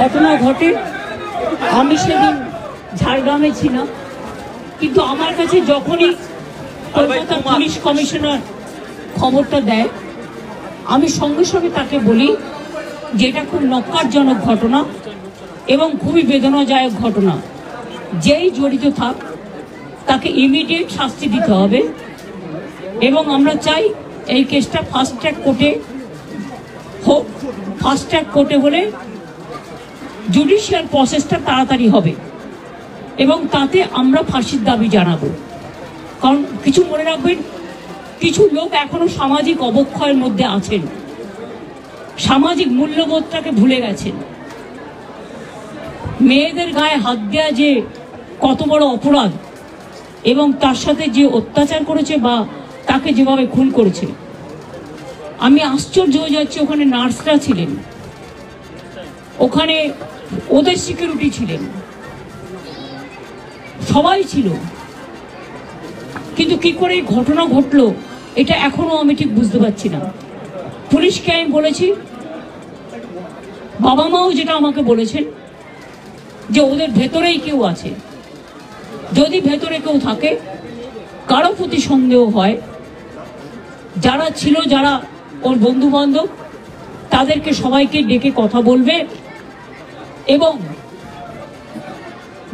ঘটনা ঘটে। আমি সেদিন ঝাড়গ্রামে ছিলাম, কিন্তু আমার কাছে যখনই কলকাতা পুলিশ কমিশনার খবরটা দেয়, আমি সঙ্গে সঙ্গে তাকে বলি যে এটা খুব নক্কারজনক ঘটনা এবং খুবই বেদনাদায়ক ঘটনা। যেই জড়িত থাক তাকে ইমিডিয়েট শাস্তি দিতে হবে এবং আমরা চাই এই কেসটা ফাস্ট ট্র্যাক কোর্টে হোক। ফাস্ট ট্র্যাক কোর্টে হলে জুডিশিয়াল প্রসেসটা তাড়াতাড়ি হবে এবং তাতে আমরা ফাঁসির দাবি জানাবো। কারণ কিছু মনে রাখবেন, কিছু লোক এখনো সামাজিক অবক্ষয়ের মধ্যে আছেন, সামাজিক মূল্যবোধটাকে ভুলে গেছেন। মেয়েদের গায়ে হাত দেওয়া যে কত বড় অপরাধ এবং তার সাথে যে অত্যাচার করেছে বা তাকে যেভাবে খুন করেছে, আমি আশ্চর্য হয়ে যাচ্ছি। ওখানে নার্সরা ছিলেন, ওখানে ওদের সিকিউরিটি ছিলেন, সবাই ছিল, কিন্তু কি করে ঘটনা ঘটলো এটা এখনো আমি ঠিক বুঝতে পারছি না। পুলিশকে আমি বলেছি, বাবা মাও যেটা আমাকে বলেছেন যে ওদের ভেতরেই কেউ আছে। যদি ভেতরে কেউ থাকে, কারো প্রতি সন্দেহ হয়, যারা ছিল, যারা ওর বন্ধু বান্ধব, তাদেরকে সবাইকে ডেকে কথা বলবে এবং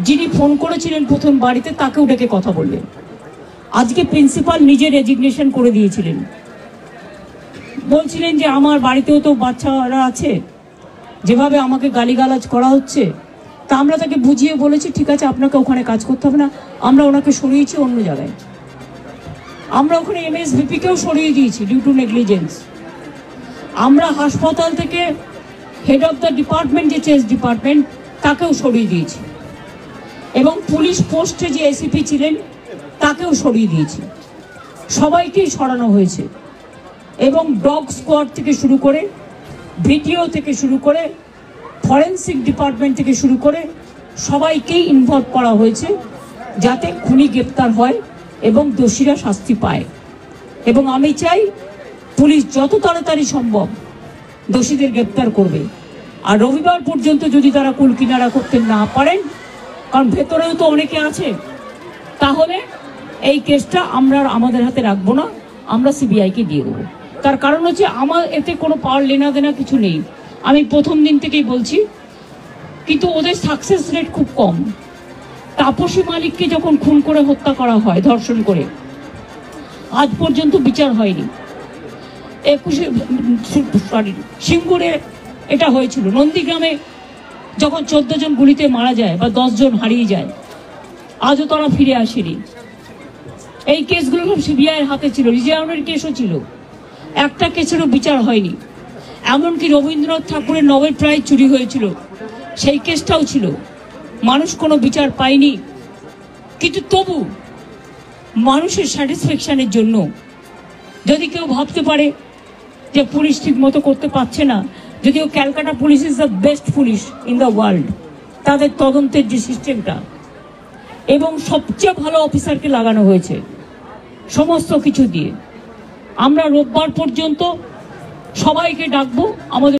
যিনি ফোন করেছিলেন প্রথম বাড়িতে তাকেও ডেকে কথা বলবে। আজকে প্রিন্সিপাল নিজে রেজিগনেশন করে দিয়েছিলেন, বলছিলেন যে আমার বাড়িতেও তো বাচ্চারা আছে, যেভাবে আমাকে গালিগালাজ করা হচ্ছে। তা আমরা তাকে বুঝিয়ে বলেছি, ঠিক আছে আপনাকে ওখানে কাজ করতে হবে না, আমরা ওনাকে সরিয়েছি অন্য জায়গায়। আমরা ওখানে MSVP-কেও সরিয়ে দিয়েছি ডিউ টু নেগলিজেন্স। আমরা হাসপাতাল থেকে হেড অফ দ্য ডিপার্টমেন্ট, যে চেস ডিপার্টমেন্ট, তাকেও সরিয়ে দিয়েছি এবং পুলিশ পোস্টে যে ACP ছিলেন তাকেও সরিয়ে দিয়েছি। সবাইকেই সরানো হয়েছে এবং ডগ স্কোয়াড থেকে শুরু করে, ভিডিও থেকে শুরু করে, ফরেন্সিক ডিপার্টমেন্ট থেকে শুরু করে সবাইকেই ইনভলভ করা হয়েছে যাতে খুনি গ্রেপ্তার হয় এবং দোষীরা শাস্তি পায়। এবং আমি চাই পুলিশ যত তাড়াতাড়ি সম্ভব দোষীদের গ্রেপ্তার করবে। আর রবিবার পর্যন্ত যদি তারা কুল কিনারা করতে না পারেন, কারণ ভেতরেও তো অনেকে আছে, তাহলে এই কেসটা আমরা আমাদের হাতে রাখবো না, আমরা CBI-কে দিয়ে দেবো। তার কারণ হচ্ছে আমার এতে কোনো পাওয়ার লেনা দেনা কিছু নেই, আমি প্রথম দিন থেকেই বলছি। কিন্তু ওদের সাকসেস রেট খুব কম। তাপসী মালিককে যখন খুন করে হত্যা করা হয়, ধর্ষণ করে, আজ পর্যন্ত বিচার হয়নি। সিঙ্গুরে এটা হয়েছিল, নন্দীগ্রামে যখন 14 জন গুলিতে মারা যায় বা 10 জন হারিয়ে যায়, আজও তারা ফিরে আসেনি। এই কেসগুলো সব CBI-এর হাতে ছিল, রিজার্ভের কেসও ছিল, একটা কেসেরও বিচার হয়নি। এমনকি রবীন্দ্রনাথ ঠাকুরের নোবেল প্রাইজ চুরি হয়েছিল, সেই কেসটাও ছিল, মানুষ কোনো বিচার পায়নি। কিন্তু তবু মানুষের স্যাটিসফ্যাকশনের জন্য যদি কেউ ভাবতে পারে যে পুলিশ ঠিক মতো করতে পারছে না, যদিও Calcutta police is the best police in the world, তাদের তদন্তের যে সিস্টেমটা এবং সবচেয়ে ভালো অফিসারকে লাগানো হয়েছে সমস্ত কিছু দিয়ে। আমরা রোববার পর্যন্ত সবাইকে ডাকবো আমাদের